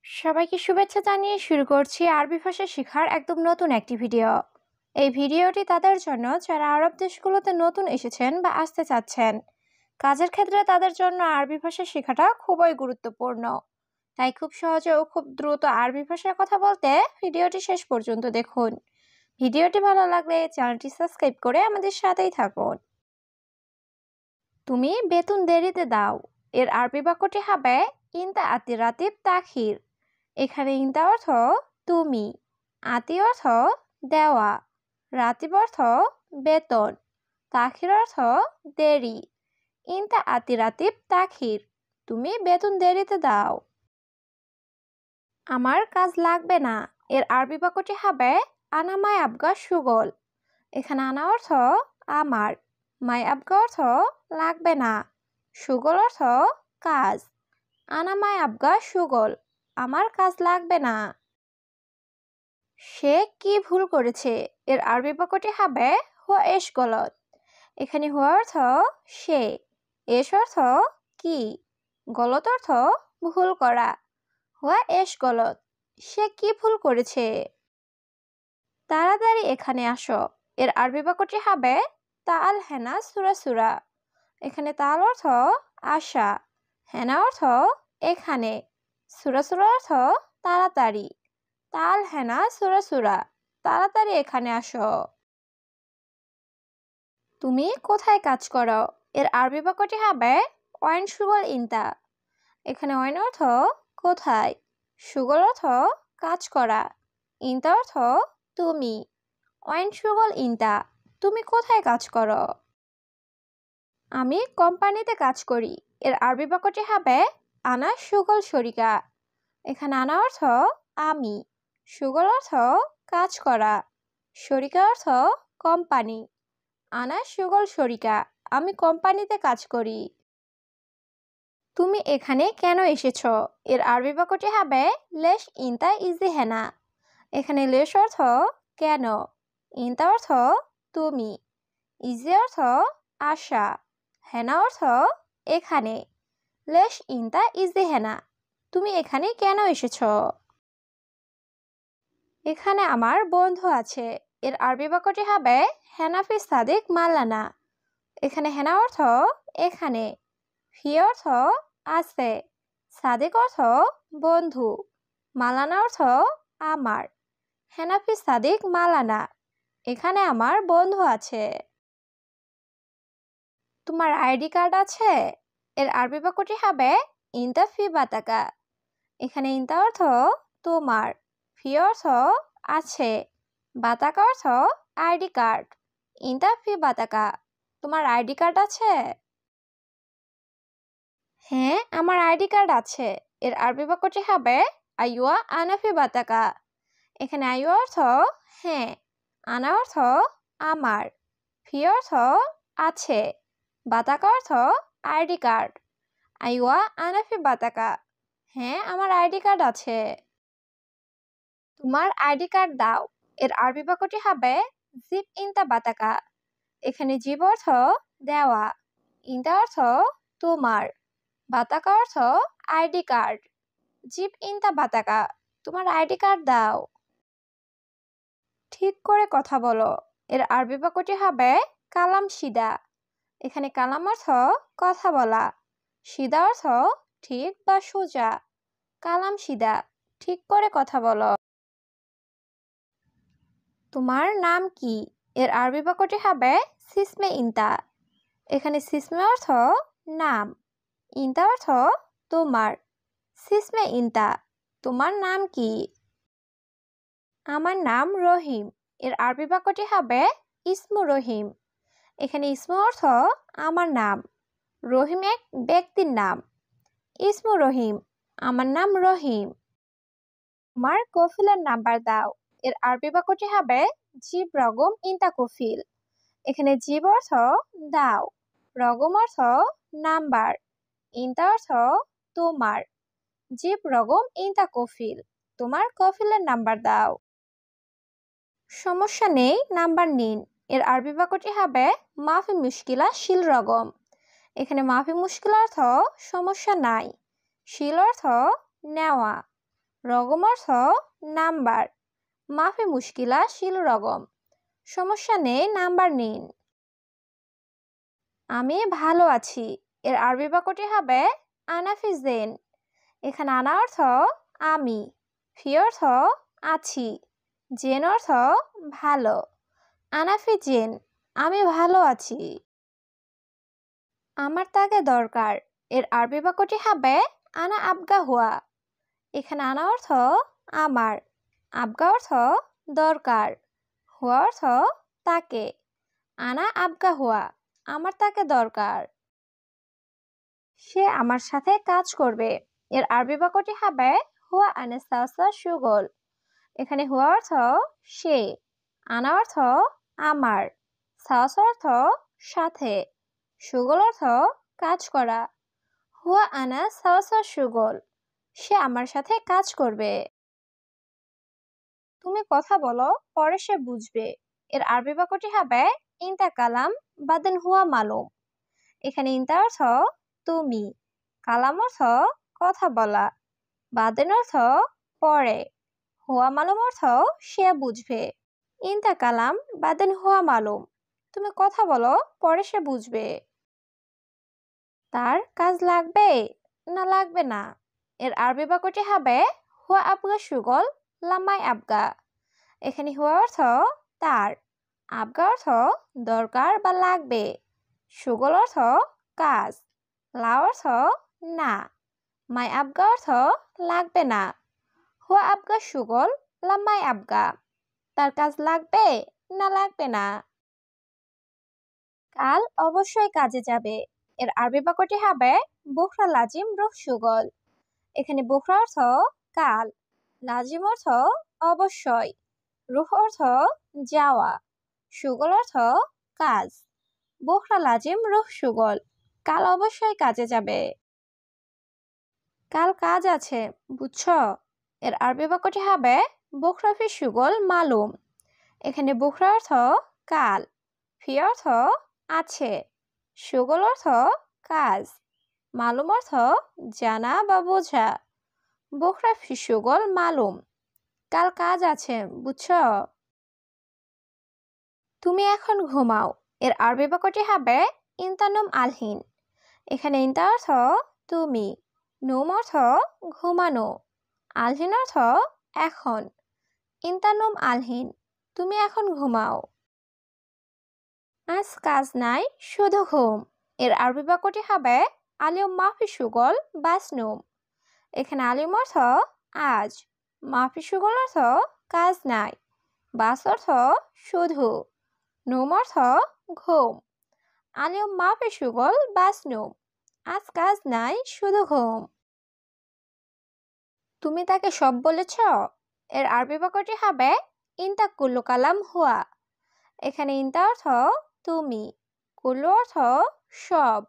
সবাইকে শুভেচ্ছা জানিয়ে শুরু করছি আরবি ভাষা শেখার একদম নতুন একটি ভিডিও। এই ভিডিওটি তাদের জন্য যারা আরব দেশগুলোতে নতুন এসেছেন বা আসতে চাচ্ছেন। কাজের ক্ষেত্রে তাদের জন্য আরবি ভাষা শেখাটা খুবই গুরুত্বপূর্ণ। তাই খুব সহজে ও খুব দ্রুত আরবি ভাষায় কথা বলতে ভিডিওটি শেষ পর্যন্ত দেখুন। ভিডিওটি ভালো লাগলে চ্যানেলটি সাবস্ক্রাইব করে আমাদের সাথেই থাকুন। তুমি বেতন দেরিতে দাও এর আরবি বাক্যটি হবে ইনতা আতি রাতিব তাখির। এখানে ইনতা অর্থ তুমি, আতি অর্থ দেওয়া, রাতিব অর্থ বেতন, তাখির অর্থ দেরি। ইনতা আতি রাতিব তাখির, তুমি বেতন দেরিতে দাও। আমার কাজ লাগবে না এর আরবি বাক্যটি হবে আনা মাই আবগা সুগল। এখানে আনা অর্থ আমার, মাই আবগা অর্থ লাগবে না, সুগল অর্থ কাজ। আনা মাই আবগা সুগল, আমার কাজ লাগবে না। সে কি ভুল করেছে এর আরবি বাক্যটি হবে হুয়া এশ গলত। এখানে হুয়া অর্থ সে, এশ অর্থ কি, গলত অর্থ ভুল করা। হুয়া এশ গলত, সে কি ভুল করেছে। তাড়াতাড়ি এখানে আসো এর আরবি বাক্যটি হবে তাল হেনা সুরা সুরা। এখানে তাল অর্থ আসা, হেনা অর্থ এখানে, সুরা সুরা অর্থ তাড়াতাড়ি। তাল হেনা সুরা সুরা, তাড়াতাড়ি এখানে আসো। তুমি কোথায় কাজ করো এর আরবি বাক্যটি হবে ওয়াইন সুগল ইনতা। এখানে ওয়াইন অর্থ কোথায়, সুগল অর্থ কাজ করা, ইনতা অর্থ তুমি। ওয়াইন সুগল ইনতা, তুমি কোথায় কাজ করো। আমি কোম্পানিতে কাজ করি এর আরবি বাক্যটি হবে আনা সুগল শরিকা। এখানে আনা অর্থ আমি, সুগল অর্থ কাজ করা, শরিকা অর্থ কোম্পানি। আনা সুগল শরিকা, আমি কোম্পানিতে কাজ করি। তুমি এখানে কেন এসেছো এর আরবি বাক্যটি হবে লেশ ইনতা ইজি হেনা। এখানে লেশ অর্থ কেন, ইনতা অর্থ তুমি, ইজি অর্থ আশা, হেনা অর্থ এখানে। লেশ ইনতা ইজি হেনা, তুমি এখানে কেন এসেছো। এখানে আমার বন্ধু আছে এর আরবি বাক্যটি হবে হেনাফি সাদিক মাল্লানা। এখানে হেনা অর্থ এখানে, ফি অর্থ আছে, সাদিক অর্থ বন্ধু, মালানা অর্থ আমার। হেনাফি সাদিক মালানা, এখানে আমার বন্ধু আছে। তোমার আইডি কার্ড আছে এর আরবি বাক্যটি হবে ইনতা ফি বাতাকা। এখানে ইনতা অর্থ তোমার, ফি অর্থ আছে, বাতাকা অর্থ আইডি কার্ড। ইনতা ফি বাতাকা, তোমার আইডি কার্ড আছে। হ্যাঁ, আমার আইডি কার্ড আছে এর আরবি বাক্যটি হবে আইওয়া আনা ফি বাতাকা। এখানে আইওয়া অর্থ হ্যাঁ, আনা অর্থ আমার, ফি অর্থ আছে, বাতাকা অর্থ আইডি কার্ড। আইওয়া আনা ফি বাতাকা, হ্যাঁ আমার আইডি কার্ড আছে। তোমার আইডি কার্ড দাও এর আরবি বাক্যটি হবে জিপ ইনতা বাতাকা। এখানে জিপ অর্থ দেওয়া, ইনতা অর্থ তোমার, বাতাকা অর্থ আইডি কার্ড। জিপ ইনতা বাতাকা, তোমার আইডি কার্ড দাও। ঠিক করে কথা বলো এর আরবি বাক্যটি হবে কালাম সিদা। এখানে কালাম অর্থ কথা বলা, সিদা অর্থ ঠিক বা সোজা। কালাম সিদা, ঠিক করে কথা বলো। তোমার নাম কি এর আরবি বাক্যটি হবে সিসমে ইনতা। এখানে সিসমে অর্থ নাম, ইনতা অর্থ তোমার। সিসমে ইনতা, তোমার নাম কি। আমার নাম রহিম এর আরবি বাক্যটি হবে ইসমু রহিম। এখানে ইসমু অর্থ আমার নাম, রহিম এক ব্যক্তির নাম। ইসমু রহিম, আমার নাম রহিম। আমার কফিলের নাম্বার দাও এর আরবি বাক্যটি হবে জিব রগম ইনতা কফিল। এখানে জিব অর্থ দাও, রগম অর্থ নাম্বার, ইনতা অর্থ তোমার। জিব রগম ইনতা কফিল, তোমার কফিলের নাম্বার দাও। সমস্যা নেই, নাম্বার নিন এর আরবি বাক্যটি হবে মাফি মুশকিলা শিল রগম। এখানে মাফি মুশকিল অর্থ সমস্যা নাই, শিল অর্থ নেওয়া, রগম অর্থ নাম্বার, মাফি মুশকিলা শিল রগম, সমস্যা নেই নাম্বার নিন। আমি ভালো আছি, এর আরবি বাক্যটি হবে আনা ফি জেন। এখানে আনা অর্থ আমি, ফি অর্থ আছি, জেন অর্থ ভালো। আনা ফি জেন, আমি ভালো আছি। আমার তাকে দরকার, এর আরবি বাক্যটি হবে আনা আবগা হুয়া। এখানে আনা অর্থ আমার, আবগা অর্থ দরকার, হুয়া অর্থ তাকে। আনা আবগা হুয়া, আমার তাকে দরকার। সে আমার সাথে কাজ করবে, এর আরবি বাক্যটি হবে হুয়া আনাস্তাসা সুগল। এখানে হুয়া অর্থ সে, আনা অর্থ আমার, সাস অর্থ সাথে, সুগল অর্থ কাজ করা। হুয়া আনা সাওসা সুগল, সে আমার সাথে কাজ করবে। তুমি কথা বলো, পরে সে বুঝবে, এর আরবি বাক্যটি হবে ইনতা কালাম বাদেন হুয়া মালুম। এখানে ইনতা অর্থ তুমি, কালাম অর্থ কথা বলা, বাদেন অর্থ পরে, হুয়া মালুম অর্থ সে বুঝবে। ইনতা কালাম বাদেন হুয়া মালুম, তুমি কথা বলো, পরে সে বুঝবে। তার কাজ লাগবে না লাগবে না, এর আরবি বাক্যটি হবে হুয়া আবগা সুগল লামাই আবগা। এখানে হুয়া অর্থ তার, আবগা অর্থ দরকার বা লাগবে, সুগল অর্থ কাজ, লা অর্থ না, মাই আবগা অর্থ লাগবে না। হুয়া আবগা সুগল লামাই আবগা, তার কাজ লাগবে না লাগবে না। কাল অবশ্যই কাজে যাবে, এর আরবি বাক্যটি হবে বুখরা লাজিম রুহ সুগল। এখানে বুখরা অর্থ কাল, লাজিম অর্থ অবশ্যই, রুহ অর্থ যাওয়া, সুগল অর্থ কাজ। বুখরা লাজিম রুহ সুগল, কাল অবশ্যই কাজে যাবে। কাল কাজ আছে, বুঝছো, এর আরবি বাক্যটি হবে বুখরা ফি সুগল মালুম। এখানে বুখরা অর্থ কাল, ফি অর্থ আছে, সুগল অর্থ কাজ, মালুম অর্থ জানা বা বোঝা। বুখরা ফি সুগল মালুম, কাল কাজ আছে, বুঝছো। তুমি এখন ঘুমাও, এর আরবি বাক্যটি হবে ইনতানুম আলহিন। এখানে ইনতা অর্থ তুমি, নুম অর্থ ঘুমানো, আলহিন অর্থ এখন। ইনতানুম আলহিন, তুমি এখন ঘুমাও। আজ কাজ নাই, শুধু ঘুম, এর আরবি বাক্যটি হবে আলিয়ম মাফি সুগল বাস নুম। এখানে আলিম অর্থ আজ, মাফি সুগল অর্থ কাজ নাই, বাস অর্থ শুধু, নুম অর্থ ঘুম। আলিয়ম মাফি সুগল বাস নুম, আজ কাজ নাই শুধু ঘুম। তুমি তাকে সব বলেছ, এর আরবি বাক্যটি হবে ইনতা কুল্লু কালাম হুয়া। এখানে ইনতা অর্থ তুমি, কুল্লু অর্থ সব,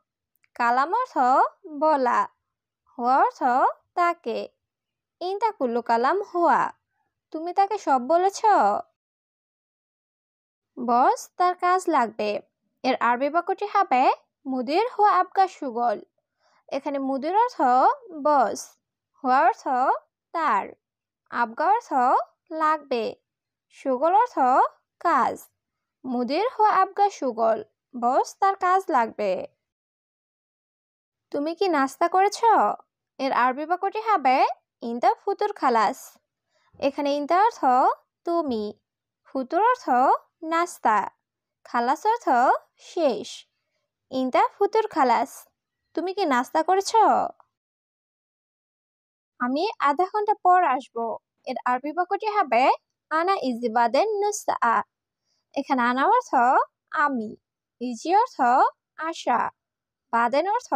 কালাম অর্থ বলা, হুয়া অর্থ তাকে। ইনতা কুল্লু কালাম হুয়া, তুমি তাকে সব বলেছ। বস তার কাজ লাগবে, এর আরবি বাক্যটি হবে মুদির হুয়া আবগা সুগল। এখানে মুদির অর্থ বস, হুয়া অর্থ তার, আবগা অর্থ লাগবে, সুগল অর্থ কাজ। মুদির হুয়া আবগা সুগল, বস তার কাজ লাগবে। তুমি কি নাস্তা করেছ, এর আরবি বাক্যটি হবে ইনতা ফুতুর খালাস। এখানে ইনতা অর্থ তুমি, ফুতুর অর্থ নাস্তা, খালাস অর্থ শেষ। ইনতা ফুতুর খালাস, তুমি কি নাস্তা করেছ। আমি আধা ঘন্টা পর আসবো, এর আরবি বাক্যটি হবে আনা ইজিবাদেন নুসা। এখানে আনা অর্থ আমি, ইজি অর্থ আসা, বাদেন অর্থ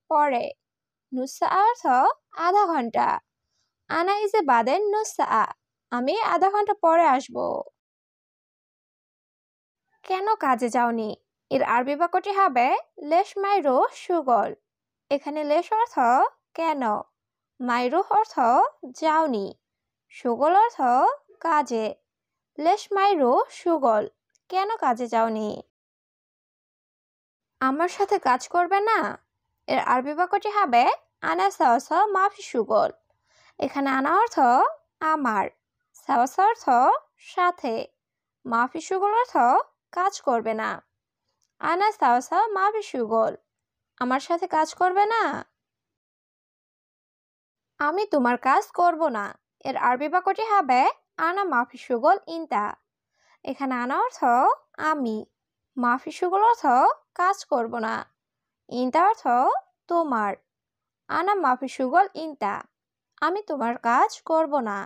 পরে, নুসা অর্থ আধা ঘন্টা। আনা ইজে বাদেন নুসা, আমি আধা ঘন্টা পরে আসব। কেন কাজে যাওনি, এর আরবি বাক্যটি হবে লেশ মাইরো সুগল। এখানে লেশ অর্থ কেন, মাইরুহ অর্থ যাওনি, সুগল অর্থ কাজে। লেশ মাইরো সুগল, কেন কাজে যাওনি। আমার সাথে কাজ করবে না, এর আরবি বাক্যটি হবে আনা সাওসা মাফি সুগল। এখানে আনা অর্থ আমার, সাওসা অর্থ সাথে, মাফি সুগল অর্থ কাজ করবে না। আনা সাওসা মাফি সুগল, আমার সাথে কাজ করবে না। আমি তোমার কাজ করব না, এর আরবি বাক্যটি হবে আনা মাফি সুগল ইনতা। এখানে আনা অর্থ আমি, মাফি সুগল অর্থ কাজ করব না, ইনতা অর্থ তোমার। আনা মাফি সুগল ইনতা, আমি তোমার কাজ করব না।